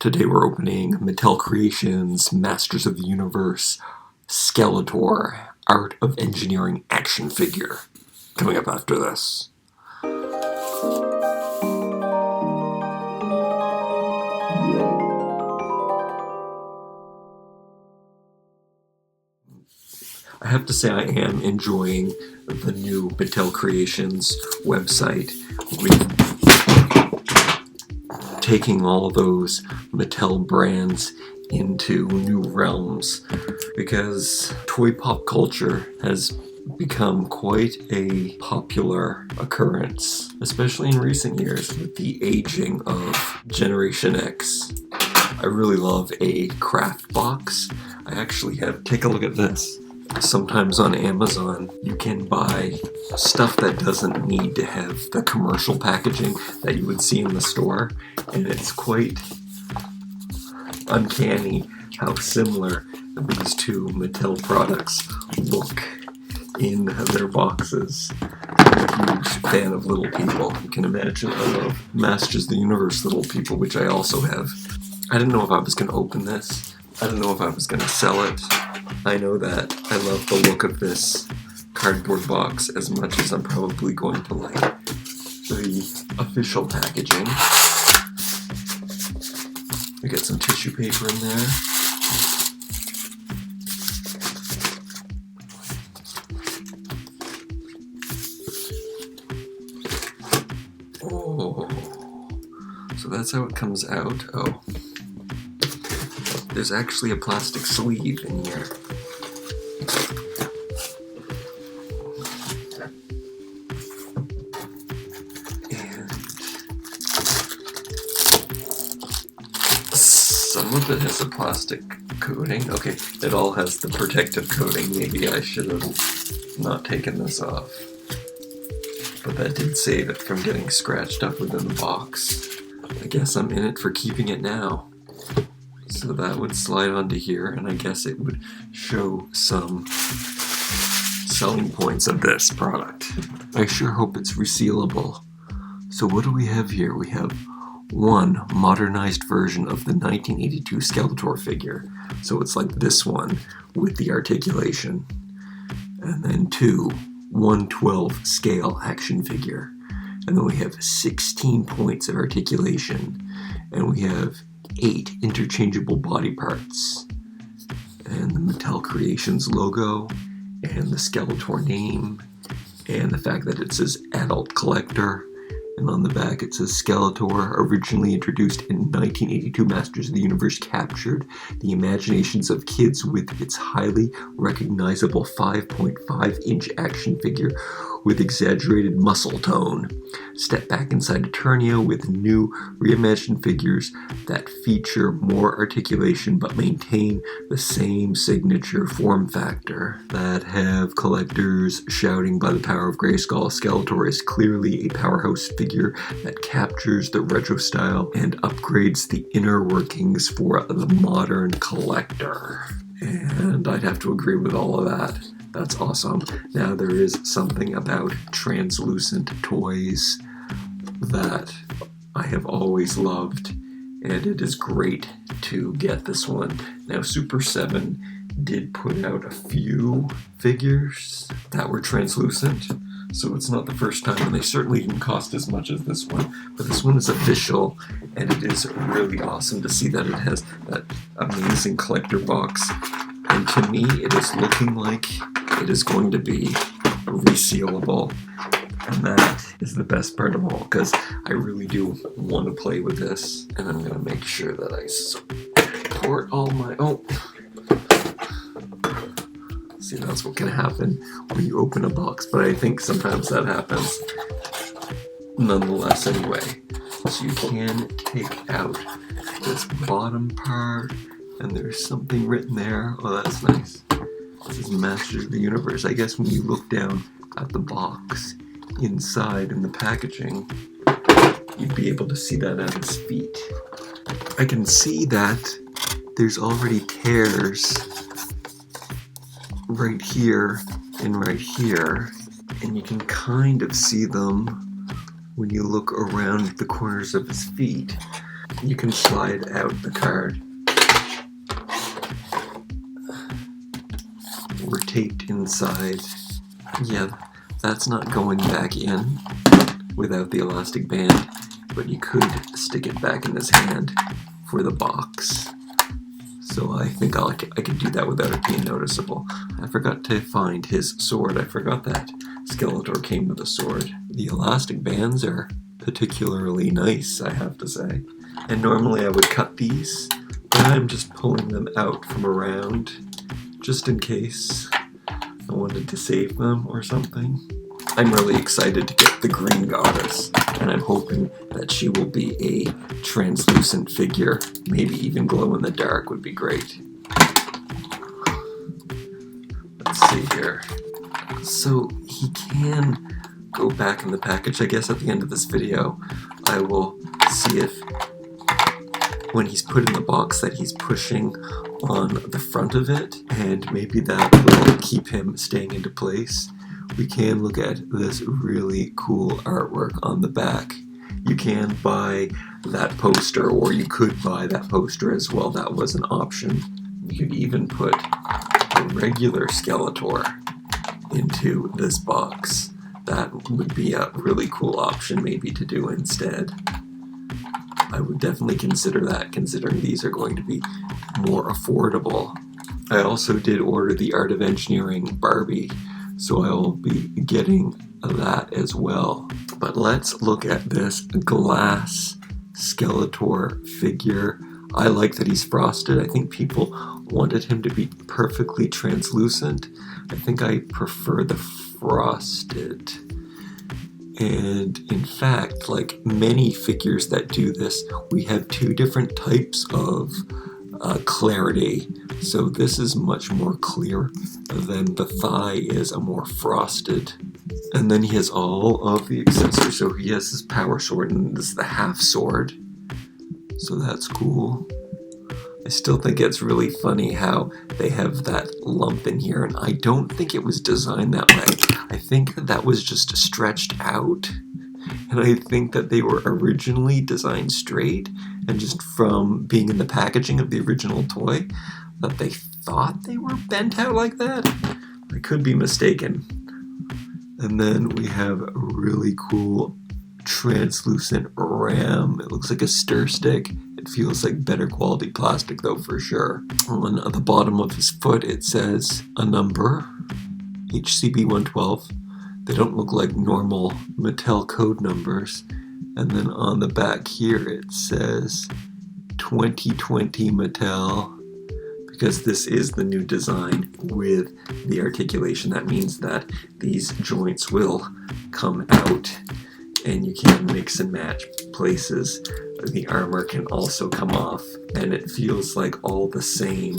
Today we're opening Mattel Creations Masters of the Universe Skeletor Art of Engineering action figure. Coming up after this. I have to say I am enjoying the new Mattel Creations website with taking all those Mattel brands into new realms, because toy pop culture has become quite a popular occurrence, especially in recent years with the aging of Generation X. I really love a craft box. I actually take a look at this. Sometimes on Amazon, you can buy stuff that doesn't need to have the commercial packaging that you would see in the store, and it's quite uncanny how similar these two Mattel products look in their boxes. I'm a huge fan of Little People. You can imagine I love Masters of the Universe Little People, which I also have. I didn't know if I was going to open this. I didn't know if I was going to sell it. I know that I love the look of this cardboard box as much as I'm probably going to like the official packaging. We got some tissue paper in there. Oh, so that's how it comes out. Oh. There's actually a plastic sleeve in here. And some of it has a plastic coating. Okay, it all has the protective coating. Maybe I should have not taken this off. But that did save it from getting scratched up within the box. I guess I'm in it for keeping it now. So that would slide onto here, and I guess it would show some selling points of this product. I sure hope it's resealable. So what do we have here? We have one modernized version of the 1982 Skeletor figure. So it's like this one with the articulation. And then two 1/12 scale action figure. And then we have 16 points of articulation. And we have 8 interchangeable body parts, and the Mattel Creations logo, and the Skeletor name, and the fact that it says Adult Collector, and on the back it says Skeletor, originally introduced in 1982 Masters of the Universe, captured the imaginations of kids with its highly recognizable 5.5-inch action figure with exaggerated muscle tone. Step back inside Eternia with new reimagined figures that feature more articulation but maintain the same signature form factor, that have collectors shouting by the power of Greyskull. Skeletor is clearly a powerhouse figure that captures the retro style and upgrades the inner workings for the modern collector. And I'd have to agree with all of that. That's awesome. Now there is something about translucent toys that I have always loved, and it is great to get this one. Now Super 7 did put out a few figures that were translucent, so it's not the first time, and they certainly didn't cost as much as this one, but this one is official, and it is really awesome to see that it has that amazing collector box. And to me, it is looking like it is going to be resealable. And that is the best part of all, because I really do want to play with this. And I'm going to make sure that I support all my... Oh! See, that's what can happen when you open a box. But I think sometimes that happens nonetheless anyway. So you can take out this bottom part, and there's something written there. Oh, that's nice. This is Masters of the Universe. I guess when you look down at the box inside in the packaging, you'd be able to see that at his feet. I can see that there's already tears right here and right here, and you can kind of see them when you look around the corners of his feet. you can slide out the card. We're taped inside. Yeah, that's not going back in without the elastic band, but you could stick it back in his hand for the box. So I think I can do that without it being noticeable. I forgot to find his sword. I forgot that Skeletor came with a sword. The elastic bands are particularly nice, I have to say. And normally I would cut these, but I'm just pulling them out from around, just in case I wanted to save them or something. I'm really excited to get the green goddess, and I'm hoping that she will be a translucent figure. Maybe even glow in the dark would be great. Let's see here. So he can go back in the package. I guess at the end of this video, I will see if when he's put in the box that he's pushing on the front of it, and maybe that will keep him staying into place. We can look at this really cool artwork on the back. You can buy that poster, or you could buy that poster as well. That was an option. You could even put a regular Skeletor into this box. That would be a really cool option maybe to do instead. I would definitely consider that, considering these are going to be more affordable. I also did order the Art of Engineering Barbie, so I will be getting that as well. But let's look at this glass Skeletor figure. I like that he's frosted. I think people wanted him to be perfectly translucent. I think I prefer the frosted. And in fact, like many figures that do this, we have two different types of clarity. So this is much more clear than the thigh is a more frosted. And then he has all of the accessories. So he has his power sword, and this is the half sword. So that's cool. I still think it's really funny how they have that lump in here, and I don't think it was designed that way. I think that was just stretched out, and I think that they were originally designed straight, and just from being in the packaging of the original toy, that they thought they were bent out like that. I could be mistaken. And then we have a really cool translucent ram. It looks like a stir stick. It feels like better quality plastic though, for sure. On the bottom of his foot it says a number, HCB112. They don't look like normal Mattel code numbers. And then on the back here it says 2020 Mattel, because this is the new design with the articulation. That means that these joints will come out and you can mix and match places. The armor can also come off, and it feels like all the same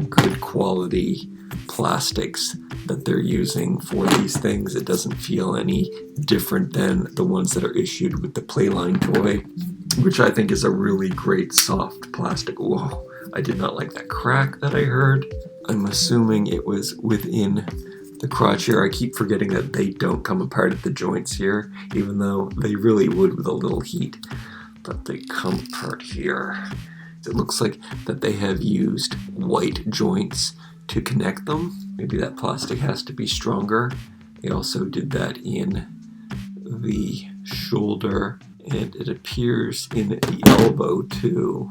good quality plastics that they're using for these things. It doesn't feel any different than the ones that are issued with the Playline toy, which I think is a really great soft plastic. Whoa, I did not like that crack that I heard. I'm assuming it was within the crotch here. I keep forgetting that they don't come apart at the joints here, even though they really would with a little heat. But they come apart here. It looks like that they have used white joints to connect them. Maybe that plastic has to be stronger. They also did that in the shoulder, and it appears in the elbow too.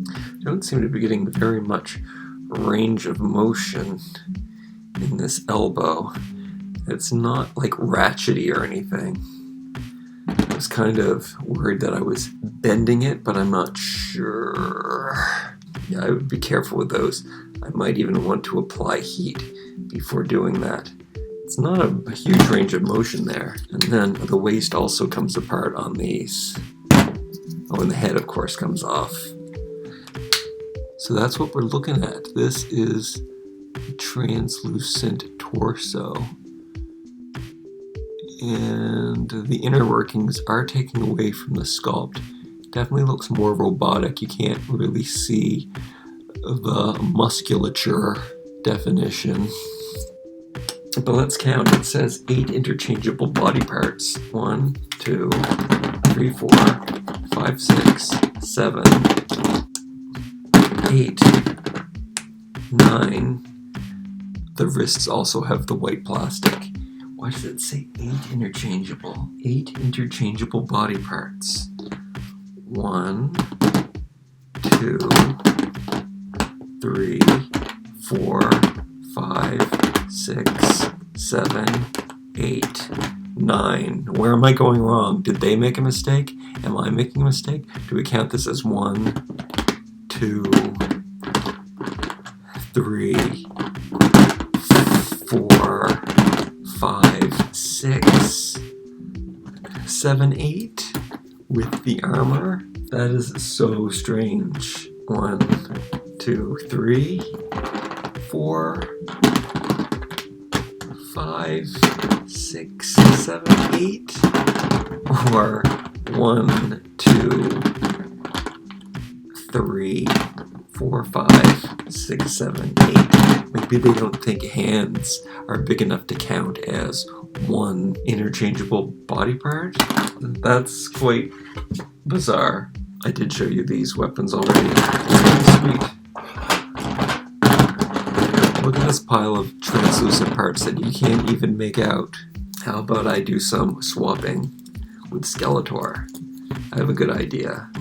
I don't seem to be getting very much range of motion in this elbow. It's not like ratchety or anything. I was kind of worried that I was bending it, but I'm not sure. Yeah, I would be careful with those. I might even want to apply heat before doing that. It's not a huge range of motion there. And then the waist also comes apart on these. Oh, and the head, of course, comes off. So that's what we're looking at. This is a translucent torso. And the inner workings are taken away from the sculpt. Definitely looks more robotic. You can't really see the musculature definition. But let's count. It says 8 interchangeable body parts. 1, 2, 3, 4, 5, 6, 7, 8, 9. The wrists also have the white plastic. Why does it say 8 interchangeable? 8 interchangeable body parts. 1, 2, 3, 4, 5, 6, 7, 8, 9. Where am I going wrong? Did they make a mistake? Am I making a mistake? Do we count this as 1, 2, 3, 4, 5, 6, 7, 8 with the armor? That is so strange. 1, 2, 3, 4, 5, 6, 7, 8, or 1, 2, 3, 4, 5, 6, 7, 8. Maybe they don't think hands are big enough to count as one interchangeable body part. That's quite bizarre. I did show you these weapons already. Sweet. Look at this pile of translucent parts that you can't even make out. How about I do some swapping with Skeletor? I have a good idea.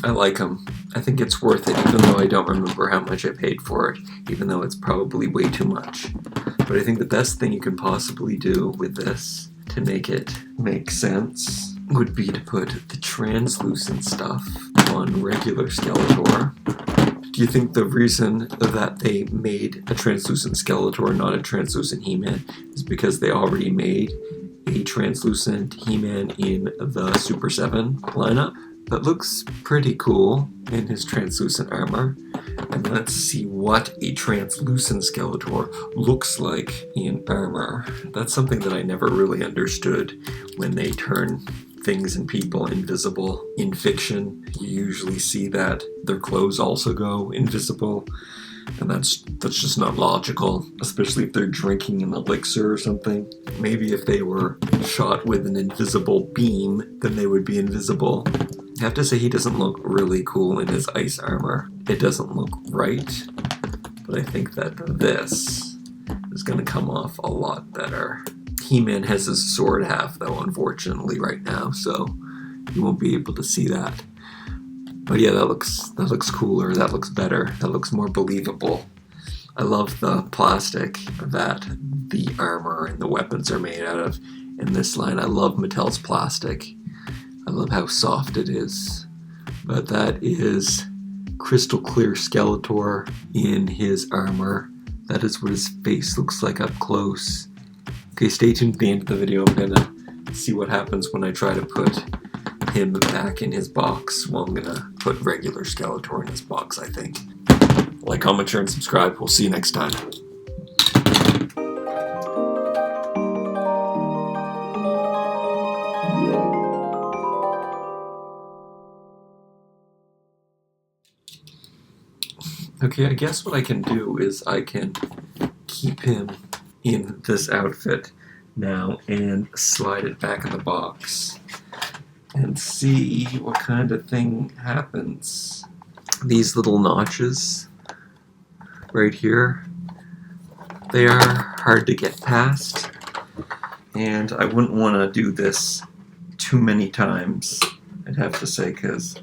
I like him. I think it's worth it, even though I don't remember how much I paid for it, even though it's probably way too much. But I think the best thing you can possibly do with this to make it make sense would be to put the translucent stuff on regular Skeletor. Do you think the reason that they made a translucent Skeletor, not a translucent He-Man, is because they already made a translucent He-Man in the Super 7 lineup? That looks pretty cool in his translucent armor. And let's see what a translucent Skeletor looks like in armor. That's something that I never really understood when they turn things and people invisible in fiction. You usually see that their clothes also go invisible, and that's just not logical, especially if they're drinking an elixir or something. Maybe if they were shot with an invisible beam, then they would be invisible. I have to say he doesn't look really cool in his ice armor. It doesn't look right, but I think that this is going to come off a lot better. He-Man has his sword half, though, unfortunately, right now, so you won't be able to see that. But yeah, that looks cooler, that looks better, that looks more believable. I love the plastic that the armor and the weapons are made out of in this line. I love Mattel's plastic. I love how soft it is. But that is crystal clear Skeletor in his armor. That is what his face looks like up close. Okay, stay tuned to the end of the video. I'm gonna see what happens when I try to put him back in his box. Well, I'm gonna put regular Skeletor in his box, I think. Like, comment, share, and subscribe. We'll see you next time. Okay, I guess what I can do is I can keep him in this outfit now and slide it back in the box and see what kind of thing happens. These little notches right here, they are hard to get past, and I wouldn't want to do this too many times, I'd have to say, because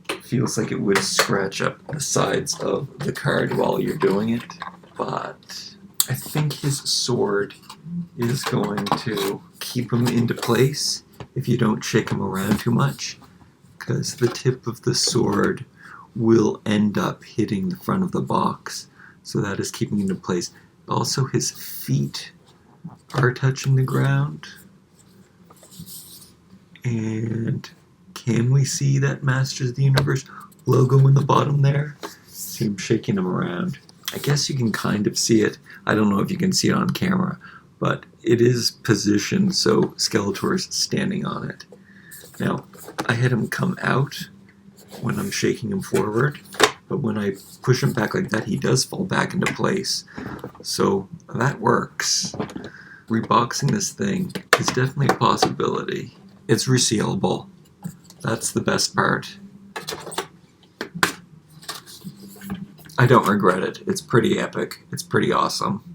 it feels like it would scratch up the sides of the card while you're doing it. But I think his sword is going to keep him into place if you don't shake him around too much, because the tip of the sword will end up hitting the front of the box, so that is keeping him into place. Also, his feet are touching the ground, and can we see that Masters of the Universe logo in the bottom there? See him shaking him around. I guess you can kind of see it. I don't know if you can see it on camera, but it is positioned so Skeletor is standing on it. Now, I had him come out when I'm shaking him forward, but when I push him back like that, he does fall back into place. So that works. Reboxing this thing is definitely a possibility. It's resealable. That's the best part. I don't regret it. It's pretty epic. It's pretty awesome.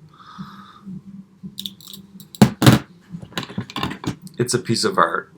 It's a piece of art.